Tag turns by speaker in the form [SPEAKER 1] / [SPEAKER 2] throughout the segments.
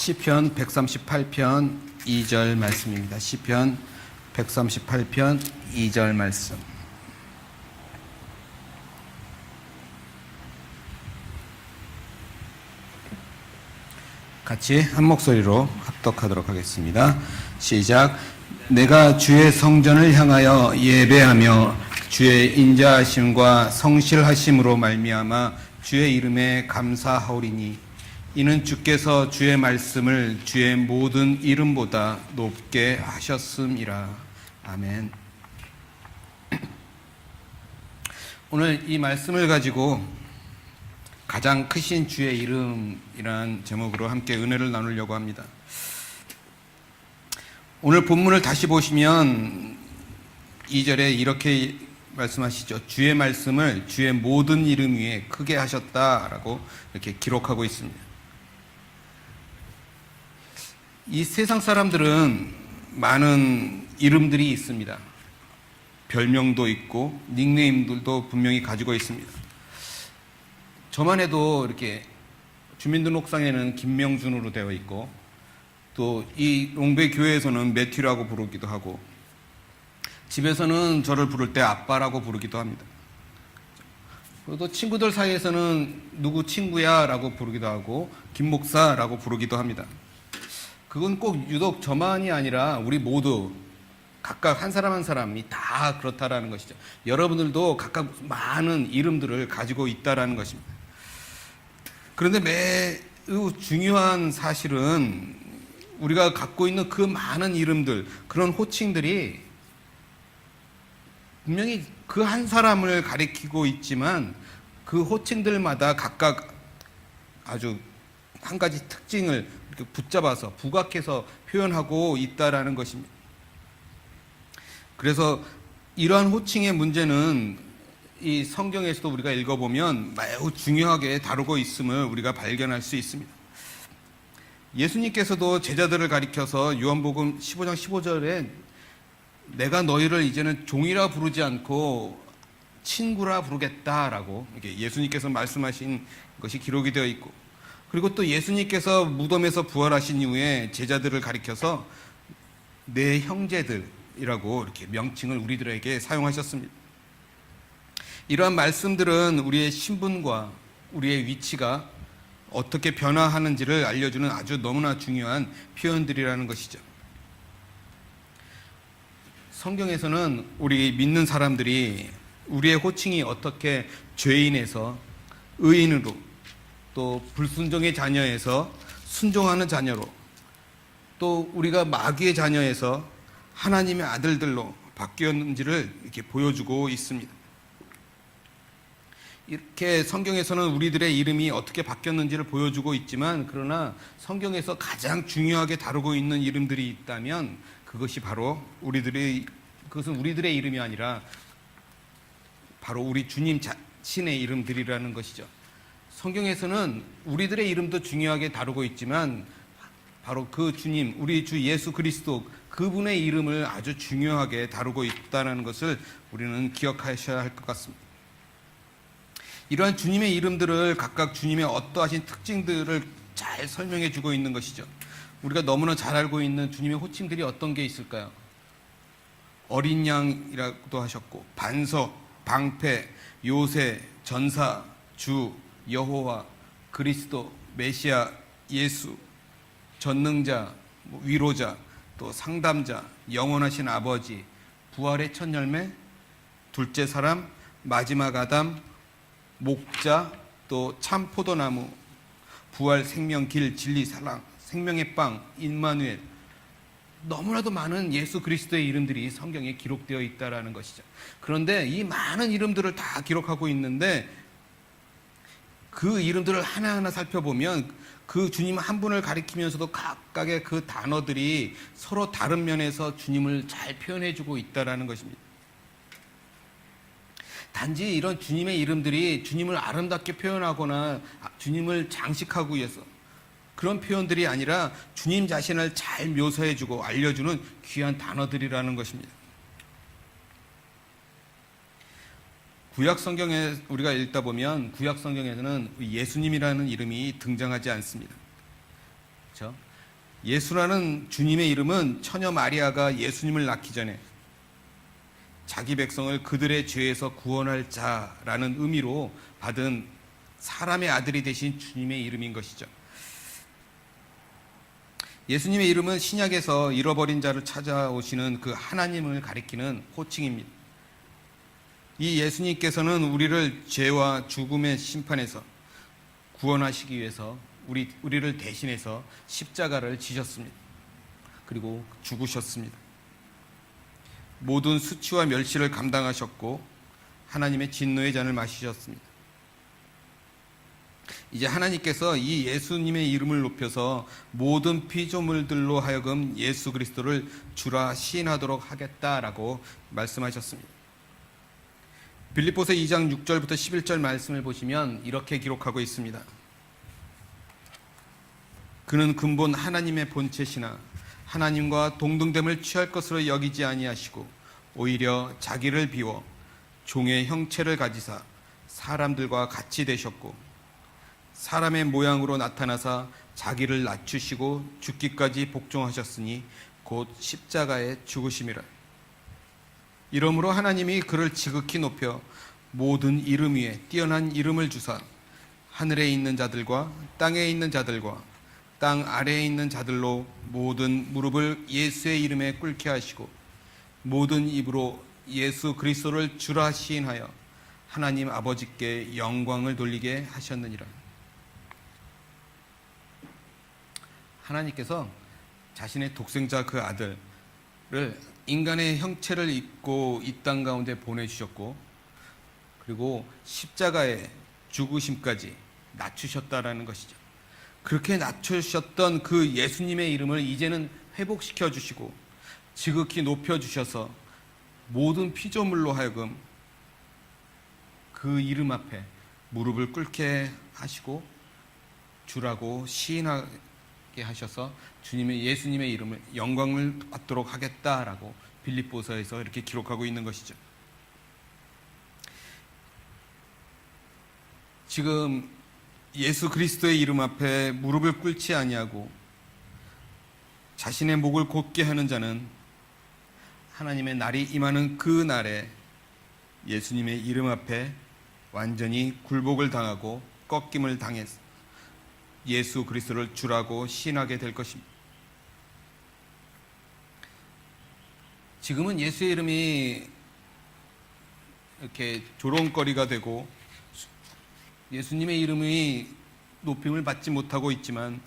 [SPEAKER 1] 시편 138편 2절 말씀입니다. 시편 138편 2절 말씀. 같이 한 목소리로 합독하도록 하겠습니다. 시작. 내가 주의 성전을 향하여 예배하며 주의 인자하심과 성실하심으로 말미암아 주의 이름에 감사하오리니 이는 주께서 주의 말씀을 주의 모든 이름보다 높게 하셨음이라. 아멘. 오늘 이 말씀을 가지고 가장 크신 주의 이름이란 제목으로 함께 은혜를 나누려고 합니다. 오늘 본문을 다시 보시면 2절에 이렇게 말씀하시죠. 주의 말씀을 주의 모든 이름 위에 크게 하셨다라고 이렇게 기록하고 있습니다. 이 세상 사람들은 많은 이름들이 있습니다. 별명도 있고 닉네임들도 분명히 가지고 있습니다. 저만 해도 이렇게 주민등록상에는 김명준으로 되어 있고 또 이 롱베이 교회에서는 매튜라고 부르기도 하고 집에서는 저를 부를 때 아빠라고 부르기도 합니다. 또 친구들 사이에서는 누구 친구야 라고 부르기도 하고 김 목사라고 부르기도 합니다. 그건 꼭 유독 저만이 아니라 우리 모두 각각 한 사람 한 사람이 다 그렇다라는 것이죠. 여러분들도 각각 많은 이름들을 가지고 있다라는 것입니다. 그런데 매우 중요한 사실은 우리가 갖고 있는 그 많은 이름들, 그런 호칭들이 분명히 그 한 사람을 가리키고 있지만 그 호칭들마다 각각 아주 한 가지 특징을 이렇게 붙잡아서 부각해서 표현하고 있다라는 것입니다. 그래서 이러한 호칭의 문제는 이 성경에서도 우리가 읽어보면 매우 중요하게 다루고 있음을 우리가 발견할 수 있습니다. 예수님께서도 제자들을 가리켜서 요한복음 15장 15절에 내가 너희를 이제는 종이라 부르지 않고 친구라 부르겠다라고 이렇게 예수님께서 말씀하신 것이 기록이 되어 있고, 그리고 또 예수님께서 무덤에서 부활하신 이후에 제자들을 가리켜서 내 형제들이라고 이렇게 명칭을 우리들에게 사용하셨습니다. 이러한 말씀들은 우리의 신분과 우리의 위치가 어떻게 변화하는지를 알려주는 아주 너무나 중요한 표현들이라는 것이죠. 성경에서는 우리 믿는 사람들이 우리의 호칭이 어떻게 죄인에서 의인으로, 또 불순종의 자녀에서 순종하는 자녀로, 또 우리가 마귀의 자녀에서 하나님의 아들들로 바뀌었는지를 이렇게 보여주고 있습니다. 이렇게 성경에서는 우리들의 이름이 어떻게 바뀌었는지를 보여주고 있지만, 그러나 성경에서 가장 중요하게 다루고 있는 이름들이 있다면 그것이 바로 그것은 우리들의 이름이 아니라 바로 우리 주님 자신의 이름들이라는 것이죠. 성경에서는 우리들의 이름도 중요하게 다루고 있지만 바로 그 주님, 우리 주 예수 그리스도 그분의 이름을 아주 중요하게 다루고 있다는 것을 우리는 기억하셔야 할 것 같습니다. 이러한 주님의 이름들을 각각 주님의 어떠하신 특징들을 잘 설명해 주고 있는 것이죠. 우리가 너무나 잘 알고 있는 주님의 호칭들이 어떤 게 있을까요? 어린 양이라고도 하셨고, 반석, 방패, 요새, 전사, 주, 여호와, 그리스도, 메시아, 예수, 전능자, 위로자, 또 상담자, 영원하신 아버지, 부활의 첫 열매, 둘째 사람, 마지막 아담, 목자, 또 참 포도나무, 부활, 생명, 길, 진리, 사랑, 생명의 빵, 임마누엘, 너무나도 많은 예수 그리스도의 이름들이 성경에 기록되어 있다라는 것이죠. 그런데 이 많은 이름들을 다 기록하고 있는데 그 이름들을 하나하나 살펴보면 그 주님 한 분을 가리키면서도 각각의 그 단어들이 서로 다른 면에서 주님을 잘 표현해주고 있다라는 것입니다. 단지 이런 주님의 이름들이 주님을 아름답게 표현하거나 주님을 장식하기 위해서 그런 표현들이 아니라 주님 자신을 잘 묘사해주고 알려주는 귀한 단어들이라는 것입니다. 구약 성경에 우리가 읽다 보면 구약 성경에서는 예수님이라는 이름이 등장하지 않습니다. 그렇죠? 예수라는 주님의 이름은 처녀 마리아가 예수님을 낳기 전에 자기 백성을 그들의 죄에서 구원할 자라는 의미로 받은 사람의 아들이 되신 주님의 이름인 것이죠. 예수님의 이름은 신약에서 잃어버린 자를 찾아오시는 그 하나님을 가리키는 호칭입니다. 이 예수님께서는 우리를 죄와 죽음의 심판에서 구원하시기 위해서 우리를 대신해서 십자가를 지셨습니다. 그리고 죽으셨습니다. 모든 수치와 멸시를 감당하셨고 하나님의 진노의 잔을 마시셨습니다. 이제 하나님께서 이 예수님의 이름을 높여서 모든 피조물들로 하여금 예수 그리스도를 주라 시인하도록 하겠다라고 말씀하셨습니다. 빌립보서 2장 6절부터 11절 말씀을 보시면 이렇게 기록하고 있습니다. 그는 근본 하나님의 본체시나 하나님과 동등됨을 취할 것으로 여기지 아니하시고 오히려 자기를 비워 종의 형체를 가지사 사람들과 같이 되셨고 사람의 모양으로 나타나사 자기를 낮추시고 죽기까지 복종하셨으니 곧 십자가에 죽으심이라. 이러므로 하나님이 그를 지극히 높여 모든 이름 위에 뛰어난 이름을 주사 하늘에 있는 자들과 땅에 있는 자들과 땅 아래에 있는 자들로 모든 무릎을 예수의 이름에 꿇게 하시고 모든 입으로 예수 그리스도를 주라 시인하여 하나님 아버지께 영광을 돌리게 하셨느니라. 하나님께서 자신의 독생자 그 아들을 인간의 형체를 입고 이 땅 가운데 보내주셨고 그리고 십자가에 죽으심까지 낮추셨다라는 것이죠. 그렇게 낮추셨던 그 예수님의 이름을 이제는 회복시켜 주시고 지극히 높여 주셔서 모든 피조물로 하여금 그 이름 앞에 무릎을 꿇게 하시고 주라고 시인하게 하셔서 예수님의 이름을 영광을 받도록 하겠다라고 빌립보서에서 이렇게 기록하고 있는 것이죠. 지금 예수 그리스도의 이름 앞에 무릎을 꿇지 아니하고 자신의 목을 곧게 하는 자는 하나님의 날이 임하는 그 날에 예수님의 이름 앞에 완전히 굴복을 당하고 꺾임을 당해서 예수 그리스도를 주라고 시인하게 될 것입니다. 지금은 예수의 이름이 이렇게 조롱거리가 되고 예수님의 이름이 높임을 받지 못하고 있지만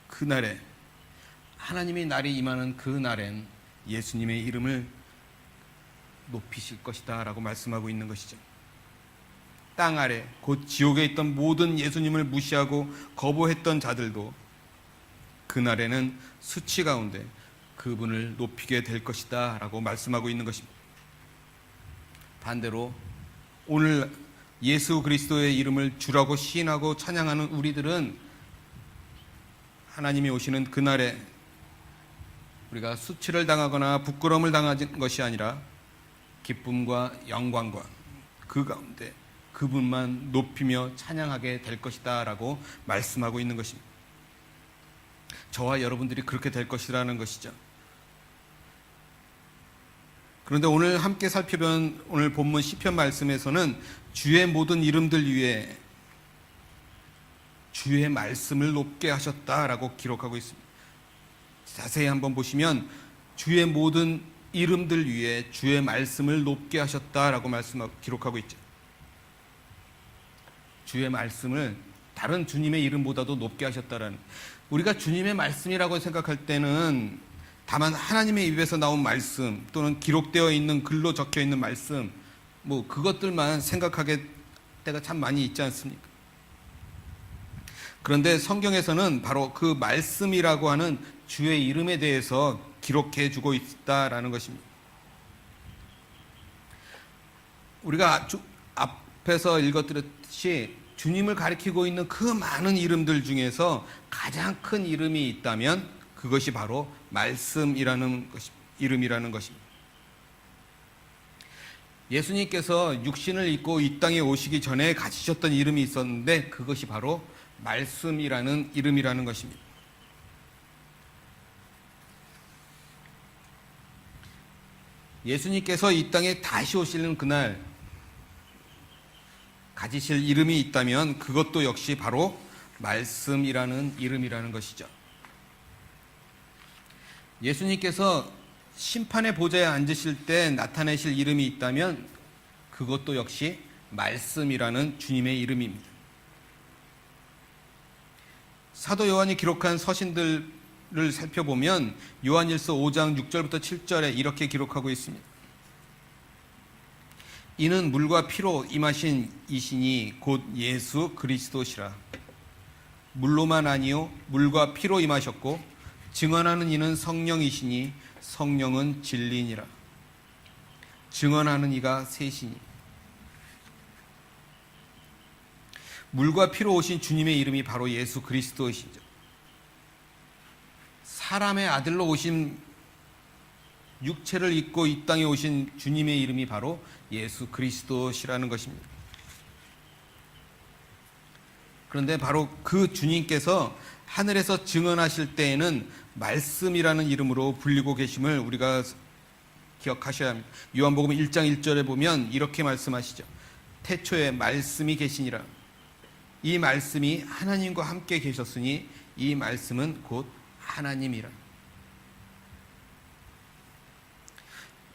[SPEAKER 1] 그날에 하나님의 날이 임하는 그 날엔 예수님의 이름을 높이실 것이다 라고 말씀하고 있는 것이죠. 땅 아래 곧 지옥에 있던 모든 예수님을 무시하고 거부했던 자들도 그날에는 수치 가운데 그분을 높이게 될 것이다 라고 말씀하고 있는 것입니다. 반대로 오늘 예수 그리스도의 이름을 주라고 시인하고 찬양하는 우리들은 하나님이 오시는 그날에 우리가 수치를 당하거나 부끄러움을 당한 것이 아니라 기쁨과 영광과 그 가운데 그분만 높이며 찬양하게 될 것이다 라고 말씀하고 있는 것입니다. 저와 여러분들이 그렇게 될 것이라는 것이죠. 그런데 오늘 함께 살펴본 오늘 본문 시편 말씀에서는 주의 모든 이름들 위에 주의 말씀을 높게 하셨다라고 기록하고 있습니다. 자세히 한번 보시면 주의 모든 이름들 위에 주의 말씀을 높게 하셨다라고 기록하고 있죠. 주의 말씀을 다른 주님의 이름보다도 높게 하셨다라는, 우리가 주님의 말씀이라고 생각할 때는 다만 하나님의 입에서 나온 말씀 또는 기록되어 있는 글로 적혀 있는 말씀 그것들만 생각하게 때가 참 많이 있지 않습니까? 그런데 성경에서는 바로 그 말씀이라고 하는 주의 이름에 대해서 기록해 주고 있다라는 것입니다. 우리가 앞에서 읽었듯이 주님을 가리키고 있는 그 많은 이름들 중에서 가장 큰 이름이 있다면 그것이 바로 말씀이라는 이름이라는 것입니다. 예수님께서 육신을 입고 이 땅에 오시기 전에 가지셨던 이름이 있었는데 그것이 바로 말씀이라는 이름이라는 것입니다. 예수님께서 이 땅에 다시 오시는 그날 가지실 이름이 있다면 그것도 역시 바로 말씀이라는 이름이라는 것이죠. 예수님께서 심판의 보좌에 앉으실 때 나타내실 이름이 있다면 그것도 역시 말씀이라는 주님의 이름입니다. 사도 요한이 기록한 서신들을 살펴보면 요한일서 5장 6절부터 7절에 이렇게 기록하고 있습니다. 이는 물과 피로 임하신 이시니 곧 예수 그리스도시라. 물로만 아니요 물과 피로 임하셨고 증언하는 이는 성령이시니 성령은 진리니라. 증언하는 이가 셋이니. 물과 피로 오신 주님의 이름이 바로 예수 그리스도이시죠. 사람의 아들로 오신, 육체를 입고 이 땅에 오신 주님의 이름이 바로 예수 그리스도시라는 것입니다. 그런데 바로 그 주님께서 하늘에서 증언하실 때에는 말씀이라는 이름으로 불리고 계심을 우리가 기억하셔야 합니다. 요한복음 1장 1절에 보면 이렇게 말씀하시죠. 태초에 말씀이 계시니라. 이 말씀이 하나님과 함께 계셨으니 이 말씀은 곧 하나님이라.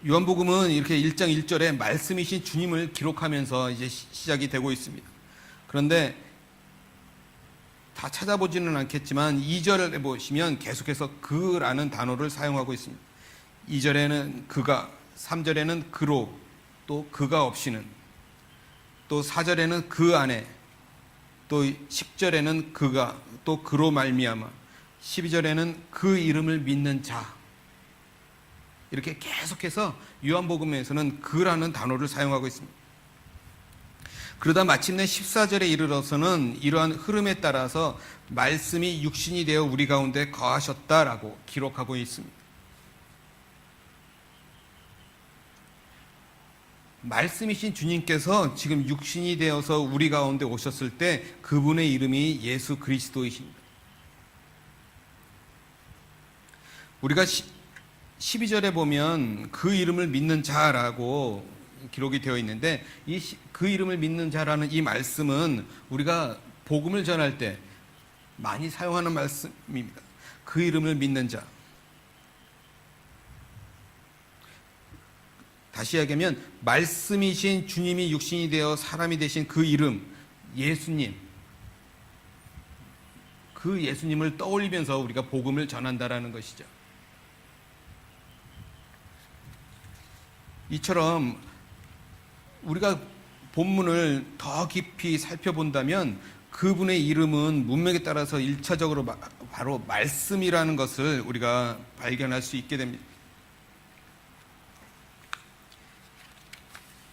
[SPEAKER 1] 요한복음은 이렇게 1장 1절에 말씀이신 주님을 기록하면서 이제 시작이 되고 있습니다. 그런데 다 찾아보지는 않겠지만 2절에 보시면 계속해서 그라는 단어를 사용하고 있습니다. 2절에는 그가, 3절에는 그로, 또 그가 없이는, 또 4절에는 그 안에, 또 10절에는 그가, 또 그로 말미암아, 12절에는 그 이름을 믿는 자. 이렇게 계속해서 요한복음에서는 그라는 단어를 사용하고 있습니다. 그러다 마침내 14절에 이르러서는 이러한 흐름에 따라서 말씀이 육신이 되어 우리 가운데 거하셨다라고 기록하고 있습니다. 말씀이신 주님께서 지금 육신이 되어서 우리 가운데 오셨을 때 그분의 이름이 예수 그리스도이십니다. 우리가 12절에 보면 그 이름을 믿는 자라고 기록이 되어 있는데 그 이름을 믿는 자라는 이 말씀은 우리가 복음을 전할 때 많이 사용하는 말씀입니다. 그 이름을 믿는 자. 다시 이야기하면 말씀이신 주님이 육신이 되어 사람이 되신 그 이름, 예수님. 그 예수님을 떠올리면서 우리가 복음을 전한다라는 것이죠. 이처럼 우리가 본문을 더 깊이 살펴본다면 그분의 이름은 문맥에 따라서 1차적으로 바로 말씀이라는 것을 우리가 발견할 수 있게 됩니다.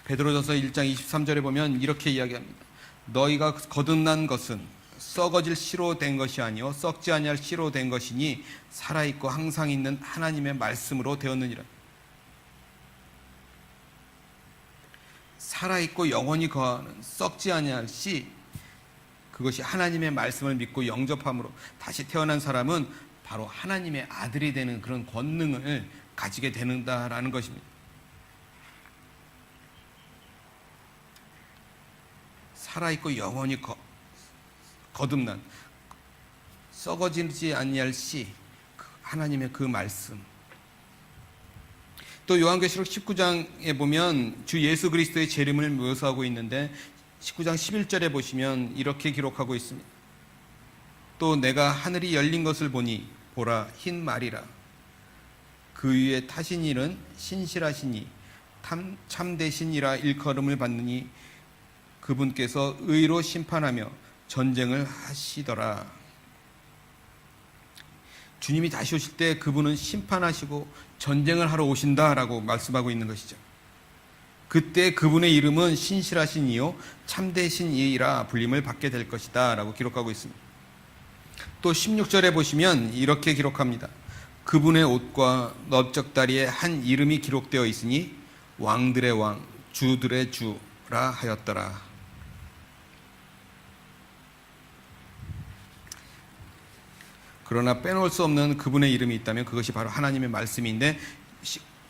[SPEAKER 1] 베드로전서 1장 23절에 보면 이렇게 이야기합니다. 너희가 거듭난 것은 썩어질 씨로 된 것이 아니요 썩지 아니할 씨로 된 것이니 살아있고 항상 있는 하나님의 말씀으로 되었느니라. 살아있고 영원히 거하는 썩지 아니할 씨, 그것이 하나님의 말씀을 믿고 영접함으로 다시 태어난 사람은 바로 하나님의 아들이 되는 그런 권능을 가지게 되는다라는 것입니다. 살아있고 영원히 거듭난 썩어지지 아니할 씨, 하나님의 그 말씀. 또 요한계시록 19장에 보면 주 예수 그리스도의 재림을 묘사하고 있는데 19장 11절에 보시면 이렇게 기록하고 있습니다. 또 내가 하늘이 열린 것을 보니 보라 흰 말이라. 그 위에 타신 이는 신실하시니 참되시니라 일컬음을 받느니 그분께서 의로 심판하며 전쟁을 하시더라. 주님이 다시 오실 때 그분은 심판하시고 전쟁을 하러 오신다라고 말씀하고 있는 것이죠. 그때 그분의 이름은 신실하신 이요 참되신 이라 불림을 받게 될 것이다 라고 기록하고 있습니다. 또 16절에 보시면 이렇게 기록합니다. 그분의 옷과 넓적다리에 한 이름이 기록되어 있으니 왕들의 왕 주들의 주라 하였더라. 그러나 빼놓을 수 없는 그분의 이름이 있다면 그것이 바로 하나님의 말씀인데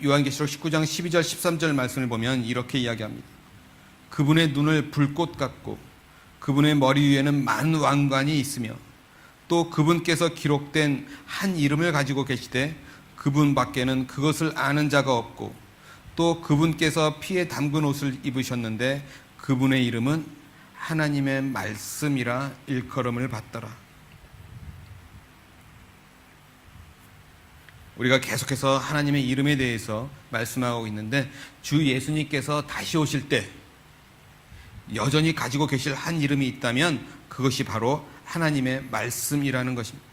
[SPEAKER 1] 요한계시록 19장 12절 13절 말씀을 보면 이렇게 이야기합니다. 그분의 눈을 불꽃 같고 그분의 머리 위에는 만왕관이 있으며 또 그분께서 기록된 한 이름을 가지고 계시되 그분 밖에는 그것을 아는 자가 없고 또 그분께서 피에 담근 옷을 입으셨는데 그분의 이름은 하나님의 말씀이라 일컬음을 받더라. 우리가 계속해서 하나님의 이름에 대해서 말씀하고 있는데 주 예수님께서 다시 오실 때 여전히 가지고 계실 한 이름이 있다면 그것이 바로 하나님의 말씀이라는 것입니다.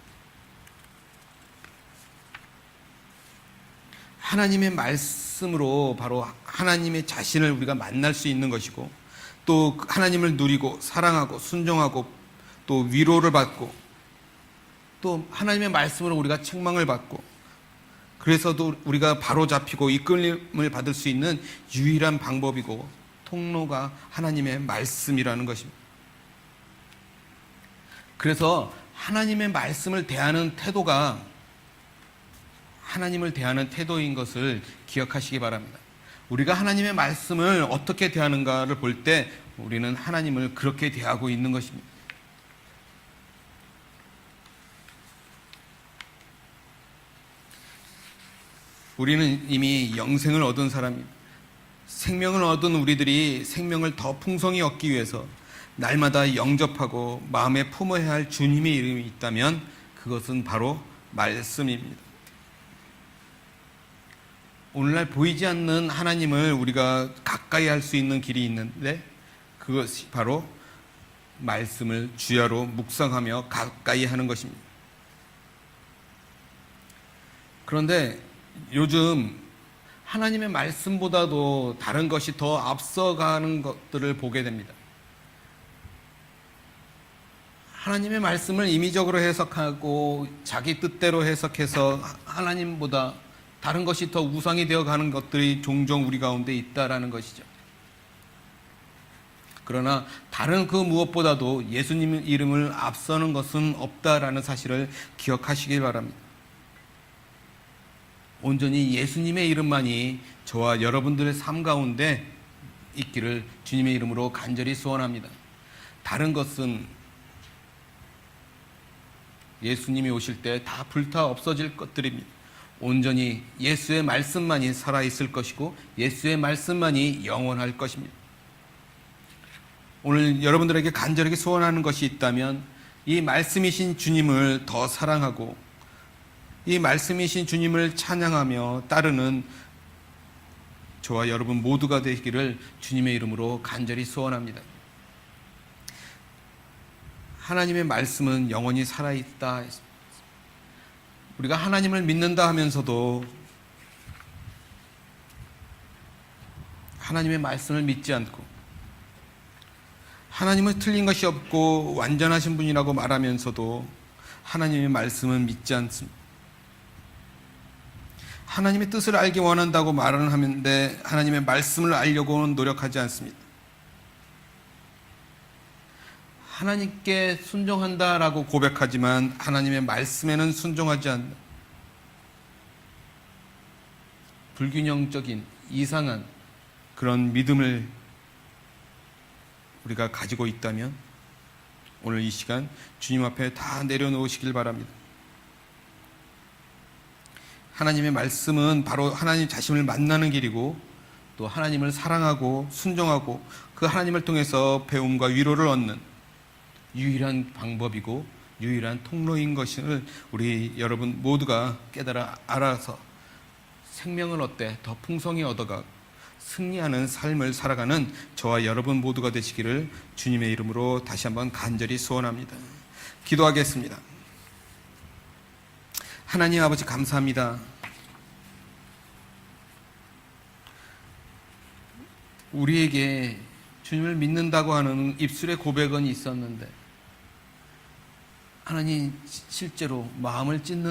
[SPEAKER 1] 하나님의 말씀으로 바로 하나님의 자신을 우리가 만날 수 있는 것이고 또 하나님을 누리고 사랑하고 순종하고 또 위로를 받고 또 하나님의 말씀으로 우리가 책망을 받고 그래서도 우리가 바로 잡히고 이끌림을 받을 수 있는 유일한 방법이고 통로가 하나님의 말씀이라는 것입니다. 그래서 하나님의 말씀을 대하는 태도가 하나님을 대하는 태도인 것을 기억하시기 바랍니다. 우리가 하나님의 말씀을 어떻게 대하는가를 볼 때 우리는 하나님을 그렇게 대하고 있는 것입니다. 우리는 이미 영생을 얻은 사람입니다. 생명을 얻은 우리들이 생명을 더 풍성히 얻기 위해서 날마다 영접하고 마음에 품어야 할 주님의 이름이 있다면 그것은 바로 말씀입니다. 오늘날 보이지 않는 하나님을 우리가 가까이 할 수 있는 길이 있는데 그것이 바로 말씀을 주야로 묵상하며 가까이 하는 것입니다. 그런데 요즘 하나님의 말씀보다도 다른 것이 더 앞서가는 것들을 보게 됩니다. 하나님의 말씀을 임의적으로 해석하고 자기 뜻대로 해석해서 하나님보다 다른 것이 더 우상이 되어가는 것들이 종종 우리 가운데 있다라는 것이죠. 그러나 다른 그 무엇보다도 예수님 이름을 앞서는 것은 없다라는 사실을 기억하시길 바랍니다. 온전히 예수님의 이름만이 저와 여러분들의 삶 가운데 있기를 주님의 이름으로 간절히 소원합니다. 다른 것은 예수님이 오실 때 다 불타 없어질 것들입니다. 온전히 예수의 말씀만이 살아있을 것이고 예수의 말씀만이 영원할 것입니다. 오늘 여러분들에게 간절하게 소원하는 것이 있다면 이 말씀이신 주님을 더 사랑하고 이 말씀이신 주님을 찬양하며 따르는 저와 여러분 모두가 되기를 주님의 이름으로 간절히 소원합니다. 하나님의 말씀은 영원히 살아있다. 우리가 하나님을 믿는다 하면서도 하나님의 말씀을 믿지 않고 하나님은 틀린 것이 없고 완전하신 분이라고 말하면서도 하나님의 말씀은 믿지 않습니다. 하나님의 뜻을 알기 원한다고 말을 하는데 하나님의 말씀을 알려고는 노력하지 않습니다. 하나님께 순종한다라고 고백하지만 하나님의 말씀에는 순종하지 않는 불균형적인 이상한 그런 믿음을 우리가 가지고 있다면 오늘 이 시간 주님 앞에 다 내려놓으시길 바랍니다. 하나님의 말씀은 바로 하나님 자신을 만나는 길이고 또 하나님을 사랑하고 순종하고 그 하나님을 통해서 배움과 위로를 얻는 유일한 방법이고 유일한 통로인 것을 우리 여러분 모두가 깨달아 알아서 생명을 얻되 더 풍성히 얻어가 승리하는 삶을 살아가는 저와 여러분 모두가 되시기를 주님의 이름으로 다시 한번 간절히 소원합니다. 기도하겠습니다. 하나님 아버지 감사합니다. 우리에게 주님을 믿는다고 하는 입술의 고백은 있었는데 하나님 실제로 마음을 찢는